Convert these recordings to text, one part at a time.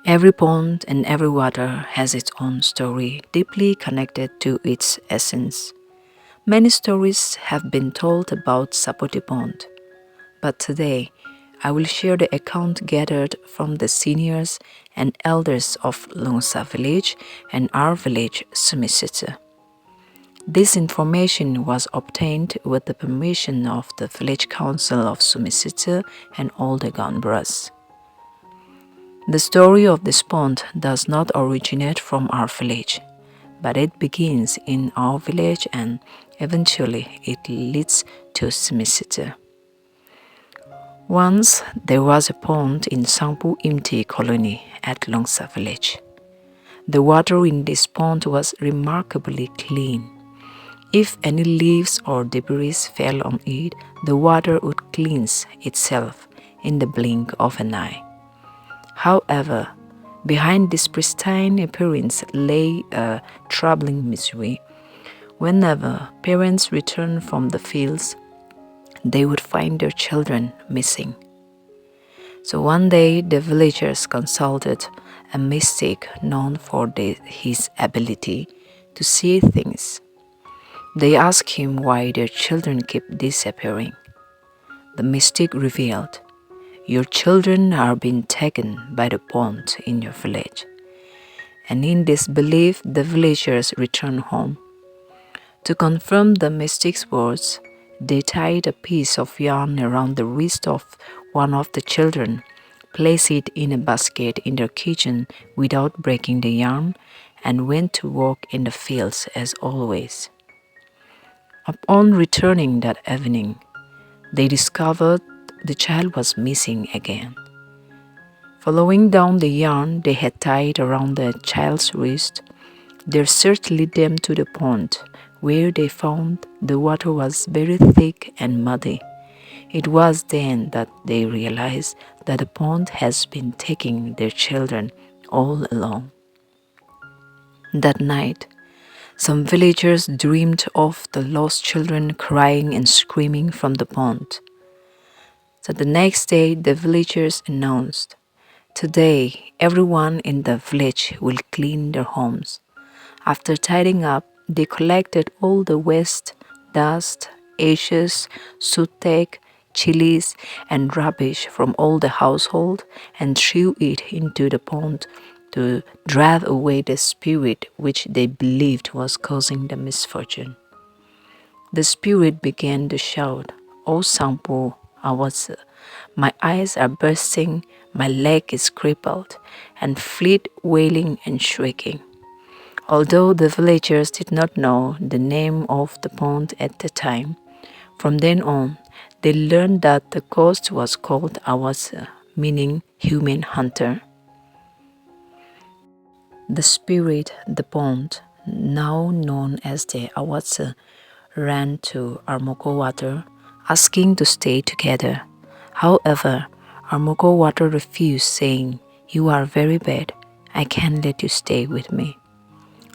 Every pond and every water has its own story, deeply connected to its essence. Many stories have been told about Sapoti Pond, but today I will share the account gathered from the seniors and elders of Longsa village and our village Sumisita. This information was obtained with the permission of the village council of Sumisita and all the Ganbras. The story of this pond does not originate from our village, but it begins in our village and eventually it leads to Sumisita. Once there was a pond in Sangpu Imti colony at Longsa village. The water in this pond was remarkably clean. If any leaves or debris fell on it, the water would cleanse itself in the blink of an eye. However, behind this pristine appearance lay a troubling mystery. Whenever parents returned from the fields, they would find their children missing. So one day the villagers consulted a mystic known for his ability to see things. They asked him why their children keep disappearing. The mystic revealed, "Your children are being taken by the pond in your village." And in this belief, the villagers returned home. To confirm the mystic's words, they tied a piece of yarn around the wrist of one of the children, placed it in a basket in their kitchen without breaking the yarn, and went to work in the fields as always. Upon returning that evening, they discovered the child was missing again. Following down the yarn they had tied around the child's wrist, their search led them to the pond, where they found the water was very thick and muddy. It was then that they realized that the pond has been taking their children all along. That night, some villagers dreamed of the lost children crying and screaming from the pond. So the next day, the villagers announced, "Today, everyone in the village will clean their homes." After tidying up, they collected all the waste, dust, ashes, soot, chilies, and rubbish from all the household and threw it into the pond to drive away the spirit which they believed was causing the misfortune. The spirit began to shout, "O Sangpo, Awase, my eyes are bursting, my leg is crippled," and fled wailing and shrieking. Although the villagers did not know the name of the pond at the time, from then on, they learned that the ghost was called Awase, meaning human hunter. The spirit, the pond, now known as the Awase, ran to Armoko water, asking to stay together. However, Armoko water refused, saying, "You are very bad. I can't let you stay with me."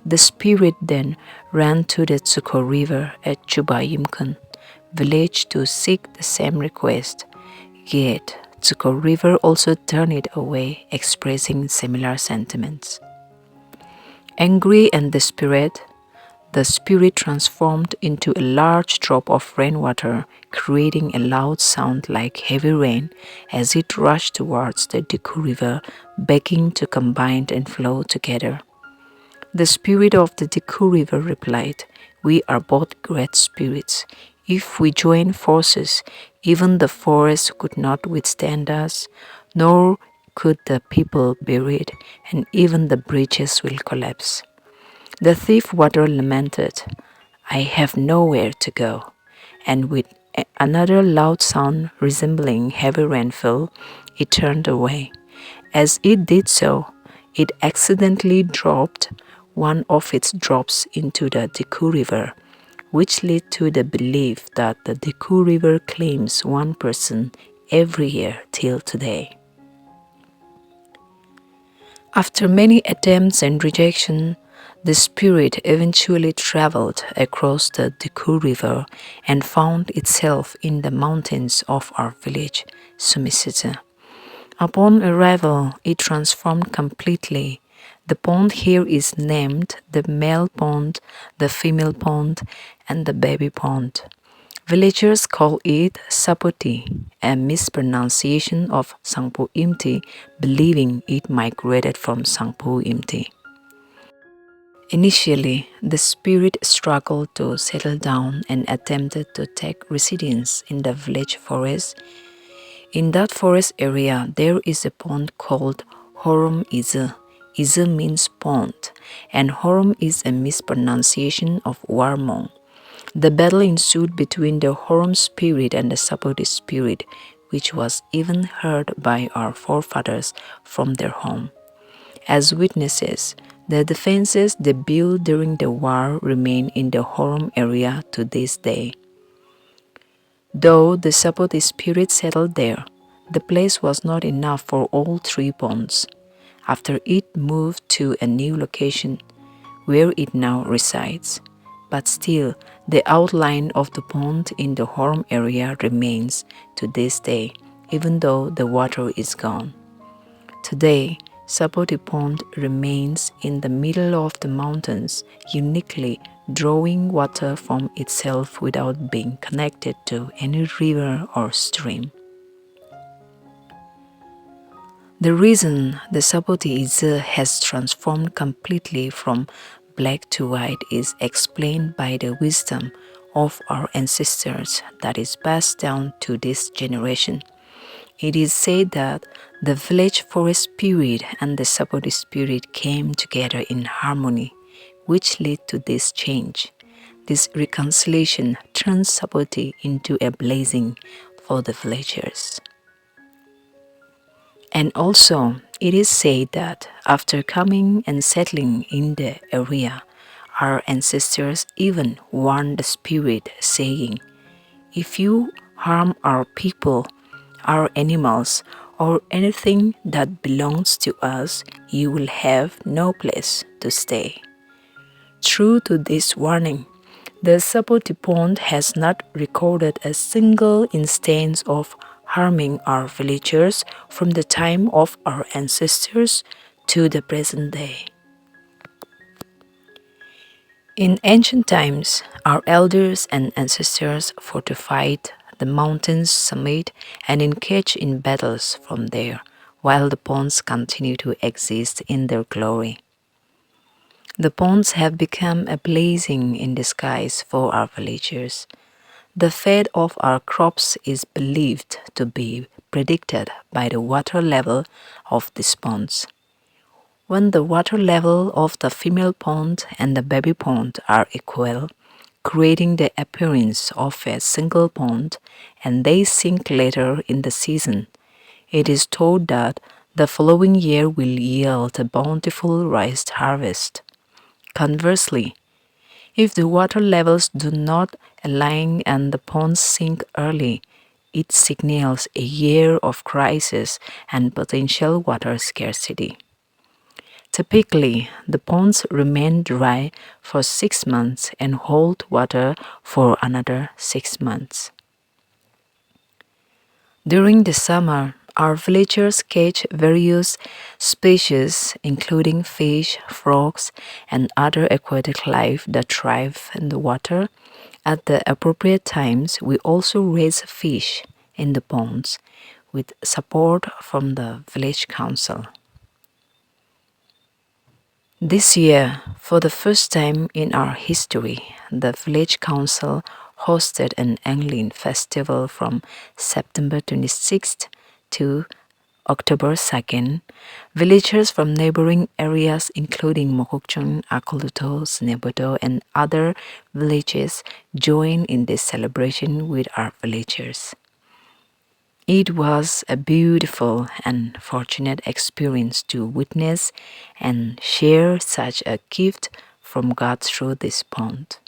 The spirit then ran to the Tsuko River at Chubayimkan village to seek the same request. Yet, Tsuko River also turned it away, expressing similar sentiments. Angry and desperate, the spirit transformed into a large drop of rainwater, creating a loud sound like heavy rain as it rushed towards the Diku River, begging to combine and flow together. The spirit of the Diku River replied, "We are both great spirits. If we join forces, even the forest could not withstand us, nor could the people bear it, and even the bridges will collapse." The thief water lamented, "I have nowhere to go," and with another loud sound resembling heavy rainfall, it turned away. As it did so, it accidentally dropped one of its drops into the Diku River, which led to the belief that the Diku River claims one person every year till today. After many attempts and rejection, the spirit eventually traveled across the Diku River and found itself in the mountains of our village, Sumisita. Upon arrival, it transformed completely. The pond here is named the male pond, the female pond, and the baby pond. Villagers call it Sapoti, a mispronunciation of Sangpo Imti, believing it migrated from Sangpo Imti. Initially, the spirit struggled to settle down and attempted to take residence in the village forest. In that forest area, there is a pond called Horom Ize. Ize means pond, and Horom is a mispronunciation of Warmong. The battle ensued between the Horom spirit and the Sapoti spirit, which was even heard by our forefathers from their home. As witnesses, the defenses they built during the war remain in the Horom area to this day. Though the Sapoti spirit settled there, the place was not enough for all three ponds. After it moved to a new location, where it now resides. But still, the outline of the pond in the Horom area remains to this day, even though the water is gone. Today, Sapoti Pond remains in the middle of the mountains, uniquely drawing water from itself without being connected to any river or stream. The reason the Sapoti Ize has transformed completely from black to white is explained by the wisdom of our ancestors that is passed down to this generation. It is said that the village forest spirit and the Sapoti spirit came together in harmony, which led to this change. This reconciliation turned Sapoti into a blessing for the villagers. And also, it is said that after coming and settling in the area, our ancestors even warned the spirit, saying, "If you harm our people, our animals, or anything that belongs to us, you will have no place to stay." True to this warning, the Sapoti Pond has not recorded a single instance of harming our villagers from the time of our ancestors to the present day. In ancient times, our elders and ancestors fortified the mountain's summit and engaged in battles from there, while the ponds continue to exist in their glory. The ponds have become a blessing in disguise for our villagers. The fate of our crops is believed to be predicted by the water level of these ponds. When the water level of the female pond and the baby pond are equal, creating the appearance of a single pond, and they sink later in the season, it is thought that the following year will yield a bountiful rice harvest. Conversely, if the water levels do not align and the ponds sink early, it signals a year of crisis and potential water scarcity. Typically, the ponds remain dry for 6 months and hold water for another 6 months. During the summer, our villagers catch various species, including fish, frogs, and other aquatic life that thrive in the water. At the appropriate times, we also raise fish in the ponds with support from the village council. This year, for the first time in our history, the village council hosted an angling festival from September 26th to October 2nd. Villagers from neighboring areas including Mokokchung, Akoluto, Snebodo, and other villages joined in this celebration with our villagers. It was a beautiful and fortunate experience to witness and share such a gift from God through this pond.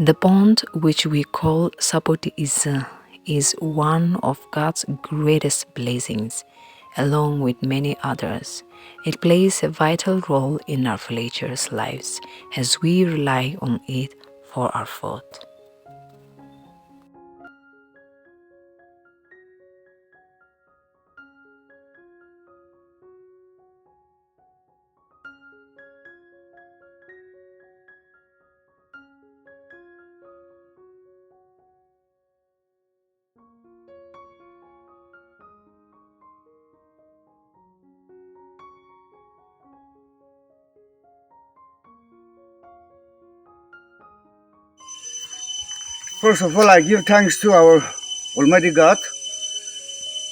The pond, which we call Sapoti, is one of God's greatest blessings, along with many others. It plays a vital role in our villagers' lives as we rely on it for our food. First of all, I give thanks to our Almighty God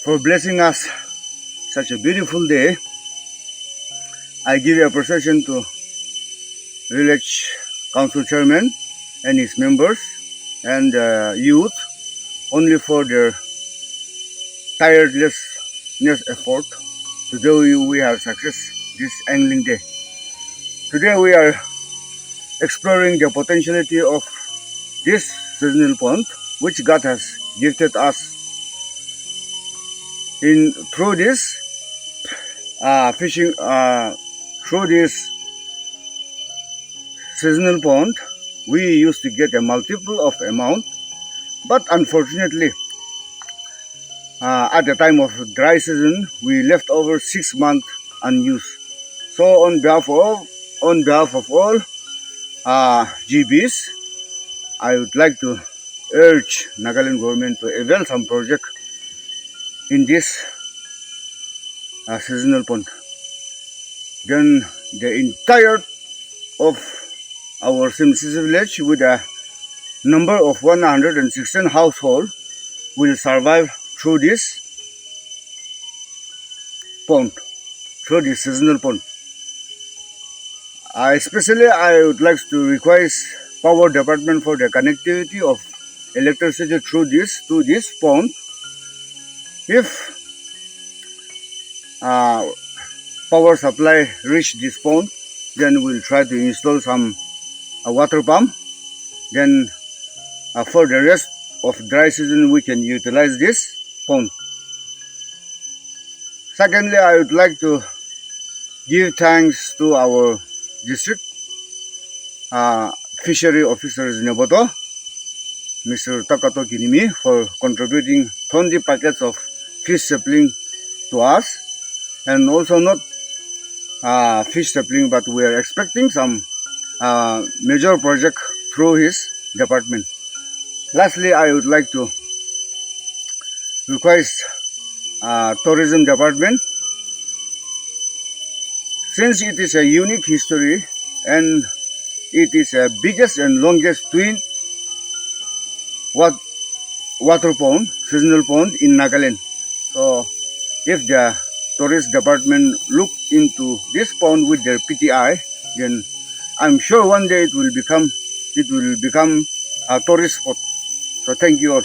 for blessing us such a beautiful day. I give appreciation to village council chairman and his members and youth only for their tirelessness effort. Today we have success this angling day. Today we are exploring the potentiality of this seasonal pond which God has gifted us. In through this fishing through this seasonal pond, we used to get a multiple of amount, but unfortunately, at the time of dry season, we left over 6 months unused. So on behalf of all GBs, I would like to urge Nagaland government to avail some project in this seasonal pond. Then the entire of our Simsisi village with a number of 116 households will survive through this pond, through this seasonal pond. Especially, I would like to request power department for the connectivity of electricity through this to this pond. If uh, power supply reach this pond, then we'll try to install some water pump. Then for the rest of dry season, we can utilize this pond. Secondly, I would like to give thanks to our district fishery officers in Neboto, Mr. Takato Kinimi, for contributing 20 packets of fish sapling to us, and also not fish sapling, but we are expecting some major project through his department. Lastly, I would like to request tourism department, since it is a unique history and it is a biggest and longest twin water pond, seasonal pond in Nagaland. So if the tourist department look into this pond with their PTI, then I'm sure one day it will become a tourist spot. So thank you all.